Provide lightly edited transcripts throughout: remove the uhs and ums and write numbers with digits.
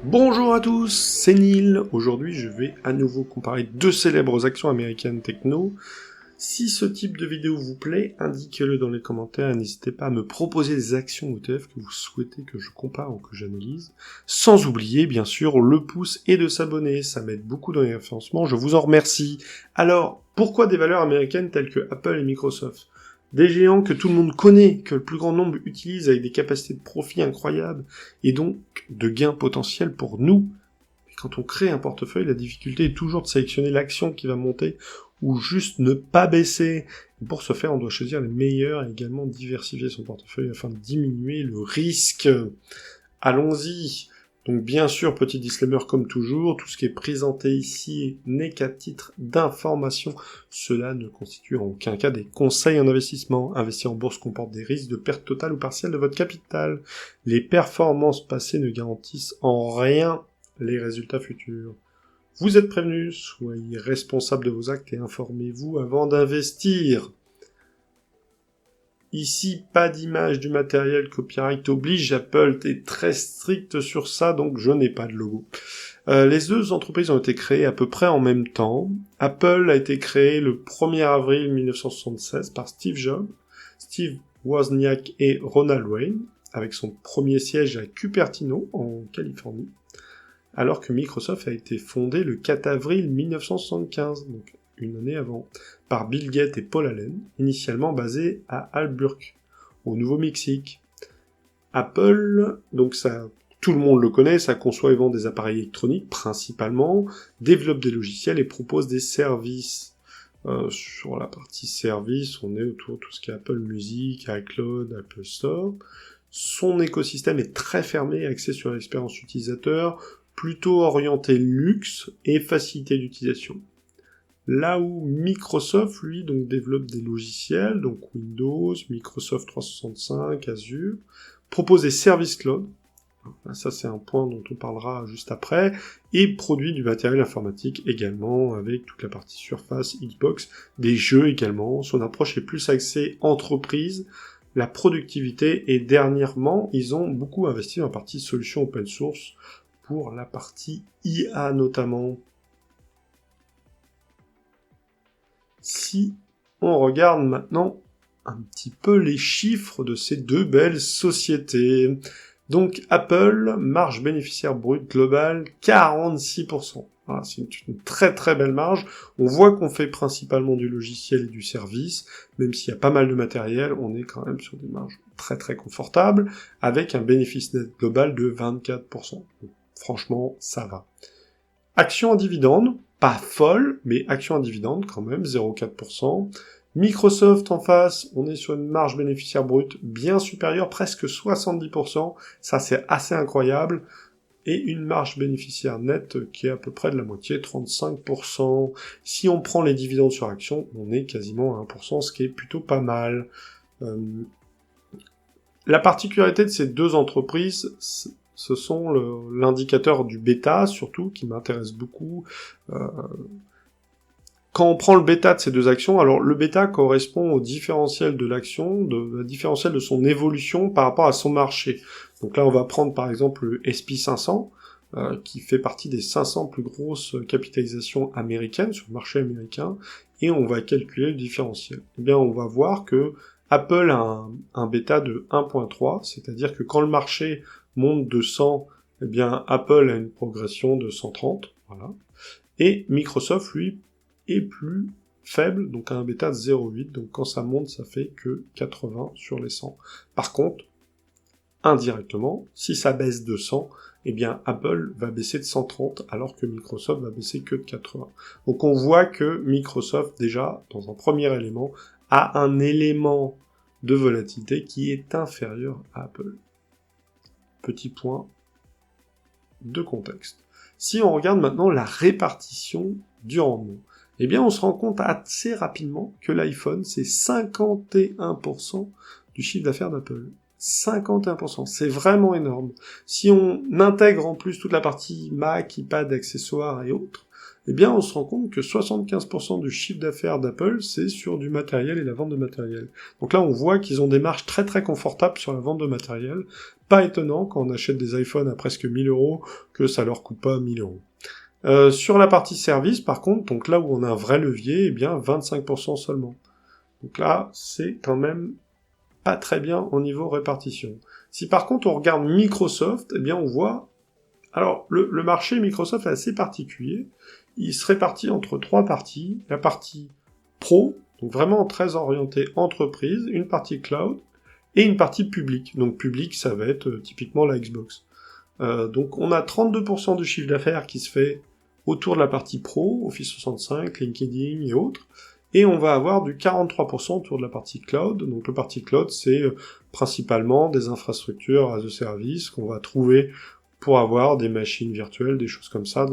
Bonjour à tous, c'est Neil. Aujourd'hui, je vais à nouveau comparer deux célèbres actions américaines techno. Si ce type de vidéo vous plaît, indiquez-le dans les commentaires et n'hésitez pas à me proposer des actions ETF que vous souhaitez que je compare ou que j'analyse. Sans oublier, bien sûr, le pouce et de s'abonner, ça m'aide beaucoup dans les référencements, je vous en remercie. Alors, pourquoi des valeurs américaines telles que Apple et Microsoft ? Des géants que tout le monde connaît, que le plus grand nombre utilise avec des capacités de profit incroyables, et donc de gains potentiels pour nous. Et quand on crée un portefeuille, la difficulté est toujours de sélectionner l'action qui va monter, ou juste ne pas baisser. Et pour ce faire, on doit choisir les meilleurs et également diversifier son portefeuille afin de diminuer le risque. Allons-y. Donc bien sûr, petit disclaimer comme toujours, tout ce qui est présenté ici n'est qu'à titre d'information. Cela ne constitue en aucun cas des conseils en investissement. Investir en bourse comporte des risques de perte totale ou partielle de votre capital. Les performances passées ne garantissent en rien les résultats futurs. Vous êtes prévenus, soyez responsable de vos actes et informez-vous avant d'investir. Ici, pas d'image du matériel, copyright oblige, Apple est très strict sur ça, donc je n'ai pas de logo. Les deux entreprises ont été créées à peu près en même temps. Apple a été créé le 1er avril 1976 par Steve Jobs, Steve Wozniak et Ronald Wayne, avec son premier siège à Cupertino, en Californie, alors que Microsoft a été fondé le 4 avril 1975, donc une année avant, par Bill Gates et Paul Allen, initialement basés à Albuquerque, au Nouveau-Mexique. Apple, donc ça, tout le monde le connaît, ça conçoit et vend des appareils électroniques principalement, développe des logiciels et propose des services. Sur la partie service, on est autour de tout ce qui est Apple Music, iCloud, Apple Store. Son écosystème est très fermé, axé sur l'expérience utilisateur, plutôt orienté luxe et facilité d'utilisation. Là où Microsoft, lui, donc développe des logiciels, donc Windows, Microsoft 365, Azure, propose des services cloud, ça c'est un point dont on parlera juste après, et produit du matériel informatique également, avec toute la partie Surface, Xbox, des jeux également. Son approche est plus axée entreprise, la productivité, et dernièrement, ils ont beaucoup investi dans la partie solutions open source, pour la partie IA notamment. Si on regarde maintenant un petit peu les chiffres de ces deux belles sociétés. Donc Apple, marge bénéficiaire brute globale, 46%. Voilà, c'est une très très belle marge. On voit qu'on fait principalement du logiciel et du service, même s'il y a pas mal de matériel, on est quand même sur des marges très très confortables, avec un bénéfice net global de 24%. Donc, franchement, ça va. Action en dividende, pas folle, mais action en dividende quand même, 0,4%. Microsoft en face, on est sur une marge bénéficiaire brute bien supérieure, presque 70%, ça c'est assez incroyable, et une marge bénéficiaire nette qui est à peu près de la moitié, 35%. Si on prend les dividendes sur action, on est quasiment à 1%, ce qui est plutôt pas mal. La particularité de ces deux entreprises, ce sont l'indicateur du bêta, surtout, qui m'intéresse beaucoup. Quand on prend le bêta de ces deux actions, alors le bêta correspond au différentiel de l'action, la différentiel de son évolution par rapport à son marché. Donc là, on va prendre par exemple le S&P 500, qui fait partie des 500 plus grosses capitalisations américaines sur le marché américain, et on va calculer le différentiel. Eh bien, on va voir que Apple a un bêta de 1.3, c'est-à-dire que quand le marché monte de 100, eh bien Apple a une progression de 130, voilà. Et Microsoft, lui, est plus faible, donc a un bêta de 0,8, donc quand ça monte, ça fait que 80 sur les 100. Par contre, indirectement, si ça baisse de 100, eh bien Apple va baisser de 130, alors que Microsoft va baisser que de 80. Donc on voit que Microsoft, déjà, dans un premier élément, a un élément de volatilité qui est inférieur à Apple. Petit point de contexte. Si on regarde maintenant la répartition du rendement, eh bien on se rend compte assez rapidement que l'iPhone, c'est 51% du chiffre d'affaires d'Apple. 51%, c'est vraiment énorme. Si on intègre en plus toute la partie Mac, iPad, accessoires et autres, eh bien on se rend compte que 75% du chiffre d'affaires d'Apple, c'est sur du matériel et la vente de matériel. Donc là, on voit qu'ils ont des marges très très confortables sur la vente de matériel. Pas étonnant, quand on achète des iPhones à presque 1000 euros, que ça leur coûte pas 1000 euros. Sur la partie service, par contre, donc là où on a un vrai levier, eh bien 25% seulement. Donc là, c'est quand même pas très bien au niveau répartition. Si par contre on regarde Microsoft, eh bien on voit... Alors, le marché Microsoft est assez particulier. Il se répartit entre trois parties. La partie pro, donc vraiment très orientée entreprise, une partie cloud, et une partie publique. Donc public, ça va être typiquement la Xbox. Donc on a 32% du chiffre d'affaires qui se fait autour de la partie pro, Office 65, LinkedIn et autres, et on va avoir du 43% autour de la partie cloud. Donc la partie cloud, c'est principalement des infrastructures as a service qu'on va trouver pour avoir des machines virtuelles, des choses comme ça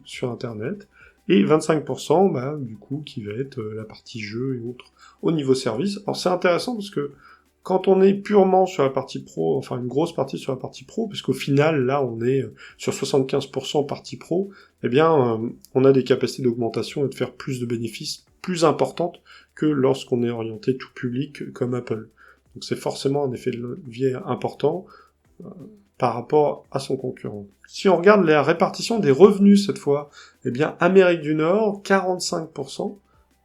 sur Internet. Et 25%, du coup, qui va être la partie jeu et autres au niveau service. Alors c'est intéressant parce que quand on est purement sur la partie pro, enfin une grosse partie sur la partie pro, puisqu'au final, là, on est sur 75% partie pro, eh bien, on a des capacités d'augmentation et de faire plus de bénéfices plus importantes que lorsqu'on est orienté tout public comme Apple. Donc c'est forcément un effet de levier important par rapport à son concurrent. Si on regarde la répartition des revenus cette fois, eh bien, Amérique du Nord, 45%,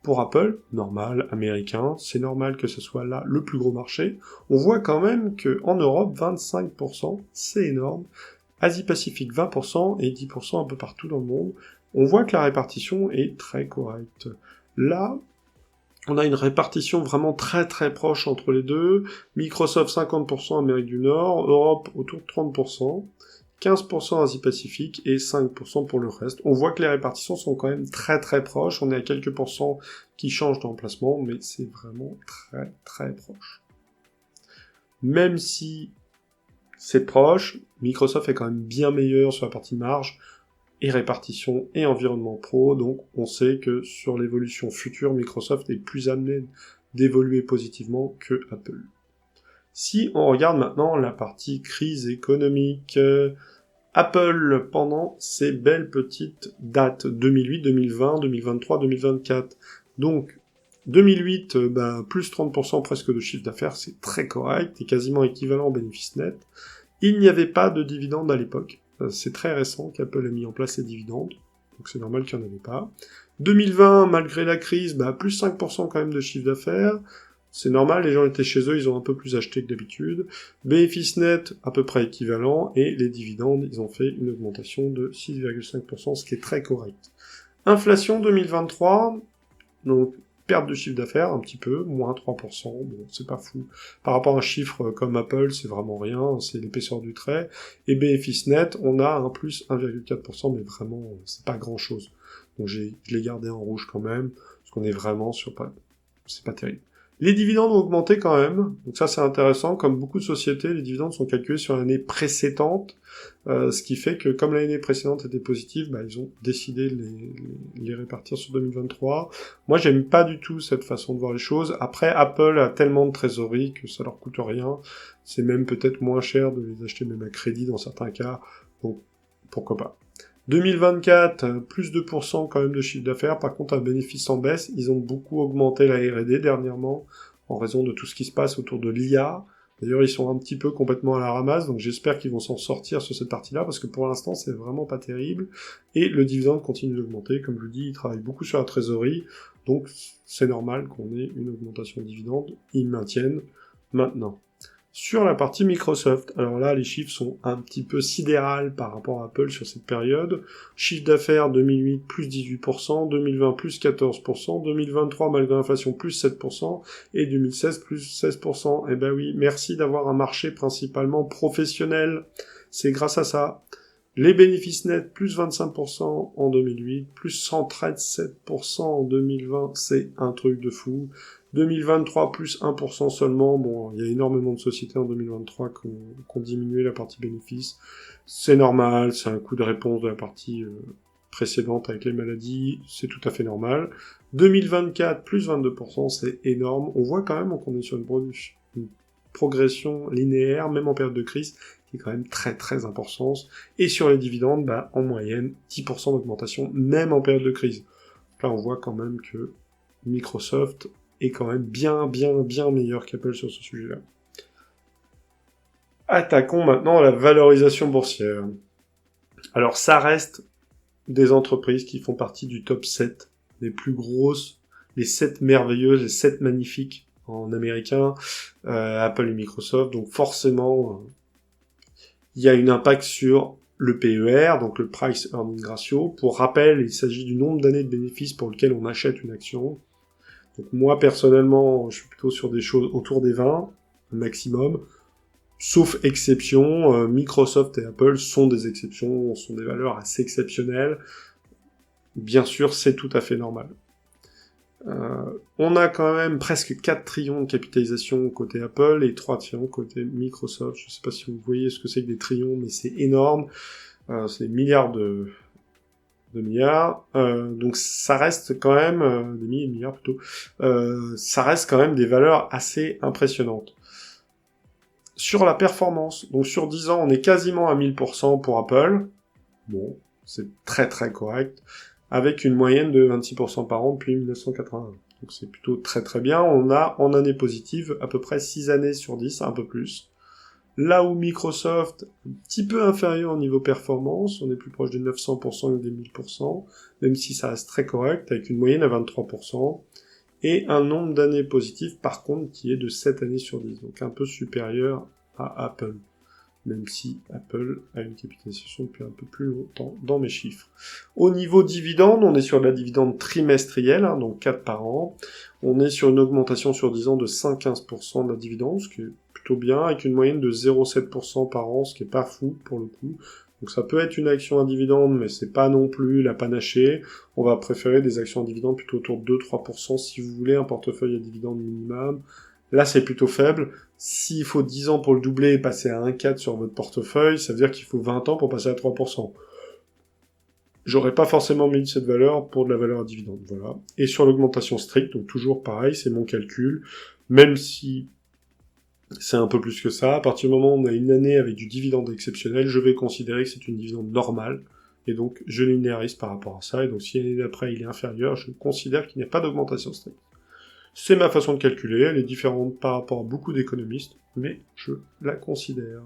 pour Apple, normal, américain, c'est normal que ce soit là le plus gros marché. On voit quand même qu'en Europe, 25%, c'est énorme. Asie-Pacifique, 20%, et 10% un peu partout dans le monde. On voit que la répartition est très correcte. Là, on a une répartition vraiment très très proche entre les deux. Microsoft, 50% Amérique du Nord, Europe autour de 30%. 15% Asie-Pacifique et 5% pour le reste. On voit que les répartitions sont quand même très très proches. On est à quelques pourcents qui changent d'emplacement, mais c'est vraiment très très proche. Même si c'est proche, Microsoft est quand même bien meilleur sur la partie marge et répartition et environnement pro, donc on sait que sur l'évolution future, Microsoft est plus amené d'évoluer positivement que Apple. Si on regarde maintenant la partie crise économique, Apple, pendant ces belles petites dates, 2008, 2020, 2023, 2024. Donc, 2008, plus 30% presque de chiffre d'affaires, c'est très correct, et quasiment équivalent au bénéfice net. Il n'y avait pas de dividendes à l'époque. C'est très récent qu'Apple a mis en place les dividendes, donc c'est normal qu'il n'y en avait pas. 2020, malgré la crise, plus 5% quand même de chiffre d'affaires. C'est normal, les gens étaient chez eux, ils ont un peu plus acheté que d'habitude. Bénéfice net, à peu près équivalent, et les dividendes, ils ont fait une augmentation de 6,5%, ce qui est très correct. Inflation 2023, donc perte de chiffre d'affaires, un petit peu, moins 3%, bon, c'est pas fou. Par rapport à un chiffre comme Apple, c'est vraiment rien, c'est l'épaisseur du trait. Et bénéfice net, on a un plus 1,4%, mais vraiment, c'est pas grand chose. Donc je l'ai gardé en rouge quand même, parce qu'on est vraiment sur c'est pas terrible. Les dividendes ont augmenté quand même, donc ça c'est intéressant, comme beaucoup de sociétés, les dividendes sont calculés sur l'année précédente, ce qui fait que comme l'année précédente était positive, ils ont décidé de les répartir sur 2023. Moi j'aime pas du tout cette façon de voir les choses. Après, Apple a tellement de trésorerie que ça leur coûte rien, c'est même peut-être moins cher de les acheter même à crédit dans certains cas, donc pourquoi pas. 2024, plus 2% quand même de chiffre d'affaires, par contre un bénéfice en baisse, ils ont beaucoup augmenté la R&D dernièrement, en raison de tout ce qui se passe autour de l'IA. D'ailleurs, ils sont un petit peu complètement à la ramasse, donc j'espère qu'ils vont s'en sortir sur cette partie-là, parce que pour l'instant, c'est vraiment pas terrible. Et le dividende continue d'augmenter, comme je vous dis, ils travaillent beaucoup sur la trésorerie, donc c'est normal qu'on ait une augmentation de dividende, ils maintiennent maintenant. Sur la partie Microsoft, alors là, les chiffres sont un petit peu sidérales par rapport à Apple sur cette période. Chiffre d'affaires 2008, plus 18%, 2020, plus 14%, 2023, malgré l'inflation, plus 7%, et 2016, plus 16%. Eh ben oui, merci d'avoir un marché principalement professionnel. C'est grâce à ça. Les bénéfices nets, plus 25% en 2008, plus 137% en 2020, c'est un truc de fou. 2023, plus 1% seulement. Bon, il y a énormément de sociétés en 2023 qui ont diminué la partie bénéfice. C'est normal, c'est un coup de réponse de la partie précédente avec les maladies, c'est tout à fait normal. 2024, plus 22%, c'est énorme. On voit quand même qu'on est sur une progression linéaire, même en période de crise, qui est quand même très très important. Et sur les dividendes, en moyenne, 10% d'augmentation, même en période de crise. Là, on voit quand même que Microsoft est quand même bien meilleur qu'Apple sur ce sujet-là. Attaquons maintenant la valorisation boursière. Alors, ça reste des entreprises qui font partie du top 7, les plus grosses, les 7 merveilleuses, les 7 magnifiques en américain, Apple et Microsoft. Donc forcément, il y a un impact sur le PER, donc le Price Earning Ratio. Pour rappel, il s'agit du nombre d'années de bénéfices pour lequel on achète une action. Donc moi, personnellement, je suis plutôt sur des choses autour des 20, maximum. Sauf exception, Microsoft et Apple sont des exceptions, sont des valeurs assez exceptionnelles. Bien sûr, c'est tout à fait normal. On a quand même presque 4 trillions de capitalisation côté Apple et 3 trillions côté Microsoft. Je ne sais pas si vous voyez ce que c'est que des trillions, mais c'est énorme. C'est des milliards de milliards. Donc ça reste quand même, des milliards plutôt, ça reste quand même des valeurs assez impressionnantes. Sur la performance, donc sur 10 ans, on est quasiment à 1000% pour Apple. Bon, c'est très très correct. Avec une moyenne de 26% par an depuis 1981. Donc c'est plutôt très très bien. On a en année positive à peu près 6 années sur 10, un peu plus. Là où Microsoft, un petit peu inférieur au niveau performance, on est plus proche des 900% que des 1000%, même si ça reste très correct, avec une moyenne à 23%, et un nombre d'années positives par contre qui est de 7 années sur 10, donc un peu supérieur à Apple. Même si Apple a une capitalisation depuis un peu plus longtemps dans mes chiffres. Au niveau dividende, on est sur de la dividende trimestrielle, donc 4 par an. On est sur une augmentation sur 10 ans de 5-15% de la dividende, ce qui est plutôt bien, avec une moyenne de 0,7% par an, ce qui est pas fou pour le coup. Donc ça peut être une action à dividende, mais c'est pas non plus la panachée. On va préférer des actions à dividende plutôt autour de 2-3% si vous voulez un portefeuille à dividende minimum. Là, c'est plutôt faible. S'il faut 10 ans pour le doubler et passer à 1,4 sur votre portefeuille, ça veut dire qu'il faut 20 ans pour passer à 3%. J'aurais pas forcément mis cette valeur pour de la valeur à dividende, voilà. Et sur l'augmentation stricte, donc toujours pareil, c'est mon calcul, même si c'est un peu plus que ça, à partir du moment où on a une année avec du dividende exceptionnel, je vais considérer que c'est une dividende normale, et donc je linéarise par rapport à ça, et donc si l'année d'après il est inférieur, je considère qu'il n'y a pas d'augmentation stricte. C'est ma façon de calculer, elle est différente par rapport à beaucoup d'économistes, mais je la considère.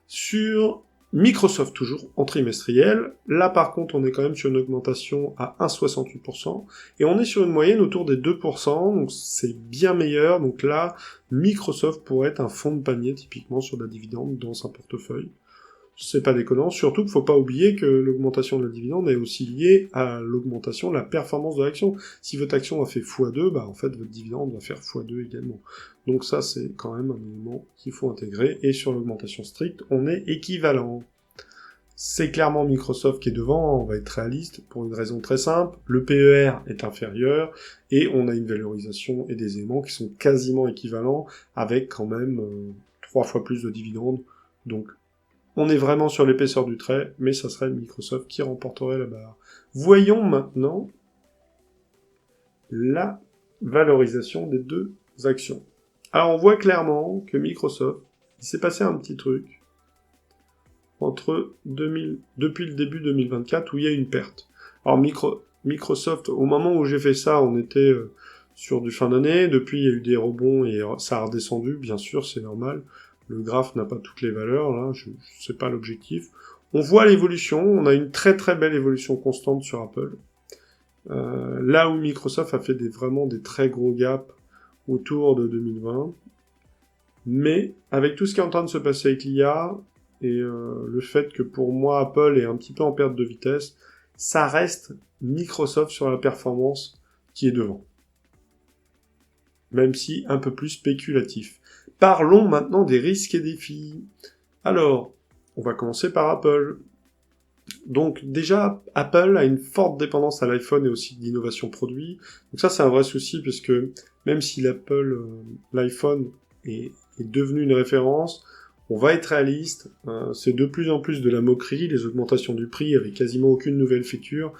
Sur Microsoft, toujours en trimestriel, là par contre on est quand même sur une augmentation à 1,68%, et on est sur une moyenne autour des 2%, donc c'est bien meilleur, donc là, Microsoft pourrait être un fond de panier typiquement sur la dividende dans un portefeuille. C'est pas déconnant, surtout qu'il faut pas oublier que l'augmentation de la dividende est aussi liée à l'augmentation de la performance de l'action. Si votre action a fait x2, en fait votre dividende va faire x2 également. Donc ça c'est quand même un élément qu'il faut intégrer, et sur l'augmentation stricte, on est équivalent. C'est clairement Microsoft qui est devant, on va être réaliste, pour une raison très simple, le PER est inférieur, et on a une valorisation et des éléments qui sont quasiment équivalents, avec quand même 3 fois plus de dividendes, donc on est vraiment sur l'épaisseur du trait, mais ça serait Microsoft qui remporterait la barre. Voyons maintenant la valorisation des deux actions. Alors on voit clairement que Microsoft, il s'est passé un petit truc depuis le début 2024 où il y a une perte. Alors Microsoft, au moment où j'ai fait ça, on était sur du fin d'année, depuis il y a eu des rebonds et ça a redescendu, bien sûr, c'est normal. Le graphe n'a pas toutes les valeurs, là, c'est pas l'objectif. On voit l'évolution, on a une très très belle évolution constante sur Apple. Là où Microsoft a fait vraiment des très gros gaps autour de 2020. Mais avec tout ce qui est en train de se passer avec l'IA, et le fait que pour moi Apple est un petit peu en perte de vitesse, ça reste Microsoft sur la performance qui est devant. Même si un peu plus spéculatif. Parlons maintenant des risques et défis. Alors, on va commencer par Apple. Donc déjà, Apple a une forte dépendance à l'iPhone et aussi d'innovation produit. Donc ça, c'est un vrai souci, puisque même si l'iPhone est devenu une référence, on va être réaliste, c'est de plus en plus de la moquerie, les augmentations du prix avec quasiment aucune nouvelle feature.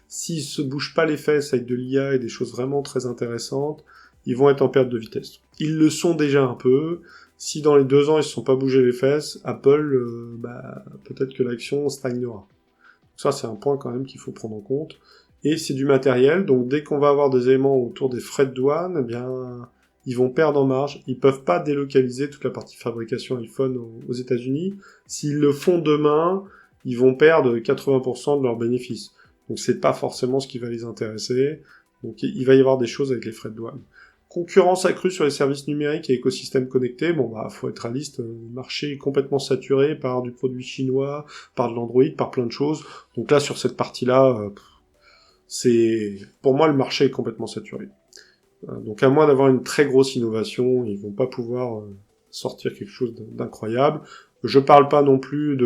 S'ils se bougent pas les fesses avec de l'IA et des choses vraiment très intéressantes, ils vont être en perte de vitesse. Ils le sont déjà un peu, Si dans les 2 ans ils se sont pas bougé les fesses, Apple, peut-être que l'action stagnera. Ça, c'est un point quand même qu'il faut prendre en compte. Et c'est du matériel, donc dès qu'on va avoir des éléments autour des frais de douane, eh bien, ils vont perdre en marge. Ils peuvent pas délocaliser toute la partie fabrication iPhone aux États-Unis. S'ils le font demain, ils vont perdre 80% de leurs bénéfices. Donc c'est pas forcément ce qui va les intéresser. Donc il va y avoir des choses avec les frais de douane. Concurrence accrue sur les services numériques et écosystèmes connectés. Bon, faut être réaliste. Le marché est complètement saturé par du produit chinois, par de l'Android, par plein de choses. Donc là, sur cette partie-là, pour moi, le marché est complètement saturé. Donc à moins d'avoir une très grosse innovation, ils vont pas pouvoir sortir quelque chose d'incroyable. Je parle pas non plus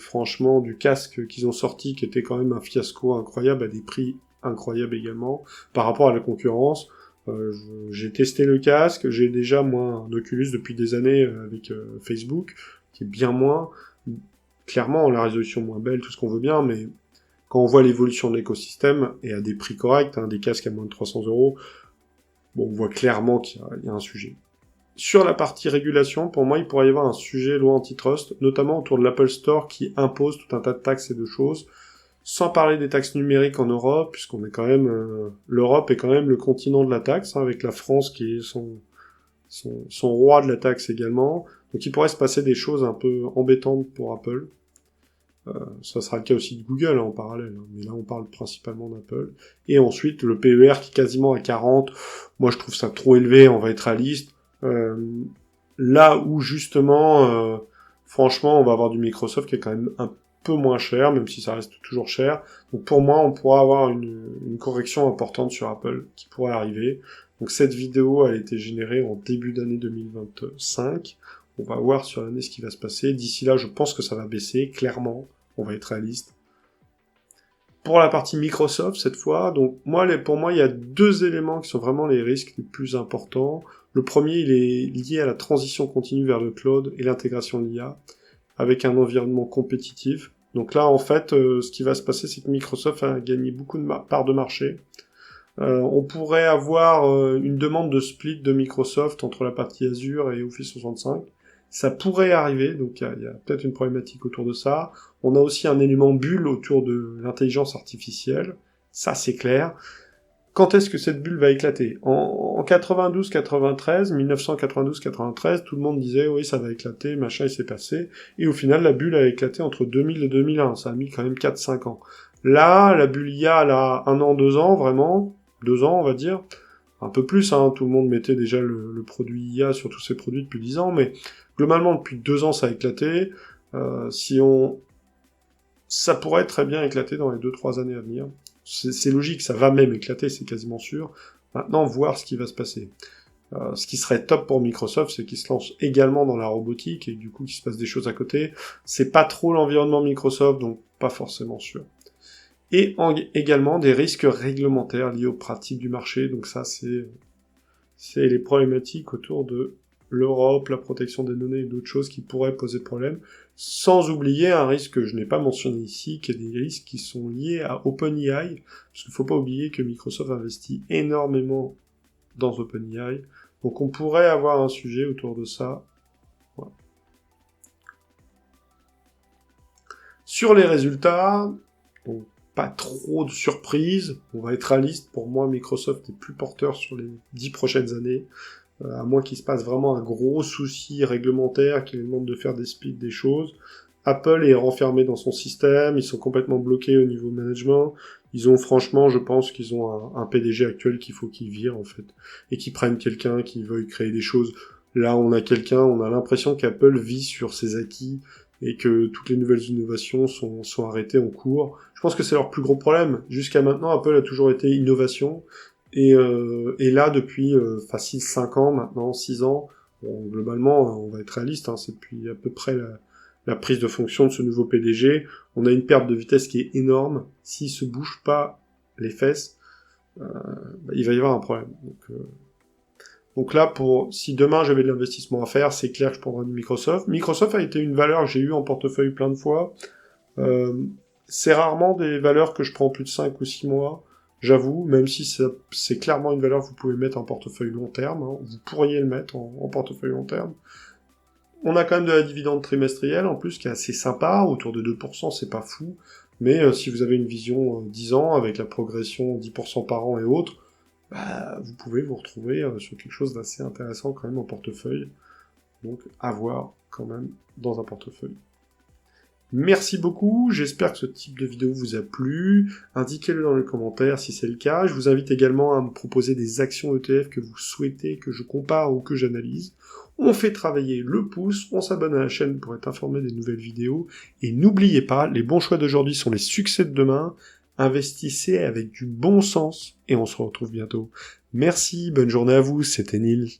franchement du casque qu'ils ont sorti, qui était quand même un fiasco incroyable à des prix incroyables également par rapport à la concurrence. J'ai testé le casque, j'ai déjà moi un Oculus depuis des années avec Facebook, qui est bien moins. Clairement, la résolution moins belle, tout ce qu'on veut bien, mais quand on voit l'évolution de l'écosystème et à des prix corrects, des casques à moins de 300€, bon, on voit clairement qu'il y a un sujet. Sur la partie régulation, pour moi, il pourrait y avoir un sujet loi antitrust, notamment autour de l'Apple Store qui impose tout un tas de taxes et de choses, sans parler des taxes numériques en Europe, puisqu'on est quand même, l'Europe est quand même le continent de la taxe, avec la France qui est son roi de la taxe également. Donc il pourrait se passer des choses un peu embêtantes pour Apple. Ça sera le cas aussi de Google en parallèle, mais là on parle principalement d'Apple. Et ensuite le PER qui est quasiment à 40, moi je trouve ça trop élevé, on va être réaliste. Là où justement, franchement, on va avoir du Microsoft qui est quand même un peu moins cher, même si ça reste toujours cher. Donc pour moi, on pourra avoir une correction importante sur Apple qui pourrait arriver. Donc cette vidéo a été générée en début d'année 2025. On va voir sur l'année ce qui va se passer. D'ici là, je pense que ça va baisser, clairement. On va être réaliste. Pour la partie Microsoft, cette fois, donc pour moi, il y a 2 éléments qui sont vraiment les risques les plus importants. Le premier, il est lié à la transition continue vers le cloud et l'intégration de l'IA, avec un environnement compétitif. Donc là, en fait, ce qui va se passer, c'est que Microsoft a gagné beaucoup de parts de marché. On pourrait avoir une demande de split de Microsoft entre la partie Azure et Office 365. Ça pourrait arriver, donc il y a peut-être une problématique autour de ça. On a aussi un élément bulle autour de l'intelligence artificielle. Ça, c'est clair. Quand est-ce que cette bulle va éclater ? En 92-93, 1992-93, tout le monde disait oui, ça va éclater, machin, il s'est passé. Et au final, la bulle a éclaté entre 2000 et 2001. Ça a mis quand même 4-5 ans. Là, la bulle IA, elle a 1 an, 2 ans, vraiment. 2 ans, on va dire. Un peu plus, tout le monde mettait déjà le produit IA sur tous ses produits depuis 10 ans, mais globalement, depuis 2 ans, ça a éclaté. Ça pourrait très bien éclater dans les 2-3 années à venir. C'est logique, ça va même éclater, c'est quasiment sûr. Maintenant, voir ce qui va se passer. Ce qui serait top pour Microsoft, c'est qu'ils se lancent également dans la robotique, et du coup qu'il se passe des choses à côté. C'est pas trop l'environnement Microsoft, donc pas forcément sûr. Et également des risques réglementaires liés aux pratiques du marché, donc ça c'est les problématiques autour de l'Europe, la protection des données et d'autres choses qui pourraient poser problème, sans oublier un risque que je n'ai pas mentionné ici, qui est des risques qui sont liés à OpenAI, parce qu'il faut pas oublier que Microsoft investit énormément dans OpenAI, donc on pourrait avoir un sujet autour de ça. Voilà. Sur les résultats, donc pas trop de surprises, on va être réaliste, pour moi Microsoft est plus porteur sur les 10 prochaines années, à moins qu'il se passe vraiment un gros souci réglementaire qui lui demande de faire des splits des choses. Apple est renfermé dans son système, ils sont complètement bloqués au niveau management, ils ont franchement, je pense qu'ils ont un PDG actuel qu'il faut qu'ils virent en fait, et qu'ils prennent quelqu'un qui veuille créer des choses. Là on a l'impression qu'Apple vit sur ses acquis, et que toutes les nouvelles innovations sont arrêtées en cours. Je pense que c'est leur plus gros problème. Jusqu'à maintenant, Apple a toujours été innovation, et là, depuis facile 5 ans maintenant, 6 ans, bon, globalement, on va être réaliste, c'est depuis à peu près la prise de fonction de ce nouveau PDG, on a une perte de vitesse qui est énorme. S'il se bouge pas les fesses, il va y avoir un problème. Donc là, si demain j'avais de l'investissement à faire, c'est clair que je prendrais du Microsoft. Microsoft a été une valeur que j'ai eue en portefeuille plein de fois. C'est rarement des valeurs que je prends plus de 5 ou 6 mois, j'avoue, même si c'est clairement une valeur que vous pouvez mettre en portefeuille long terme. Vous pourriez le mettre en portefeuille long terme. On a quand même de la dividende trimestrielle, en plus, qui est assez sympa, autour de 2%, c'est pas fou, mais si vous avez une vision 10 ans, avec la progression 10% par an et autres, bah, vous pouvez vous retrouver sur quelque chose d'assez intéressant quand même en portefeuille. Donc, à voir quand même dans un portefeuille. Merci beaucoup, j'espère que ce type de vidéo vous a plu, indiquez-le dans les commentaires si c'est le cas, je vous invite également à me proposer des actions ETF que vous souhaitez que je compare ou que j'analyse. On fait travailler le pouce, on s'abonne à la chaîne pour être informé des nouvelles vidéos, et n'oubliez pas, les bons choix d'aujourd'hui sont les succès de demain, investissez avec du bon sens, et on se retrouve bientôt. Merci, bonne journée à vous, c'était Neil.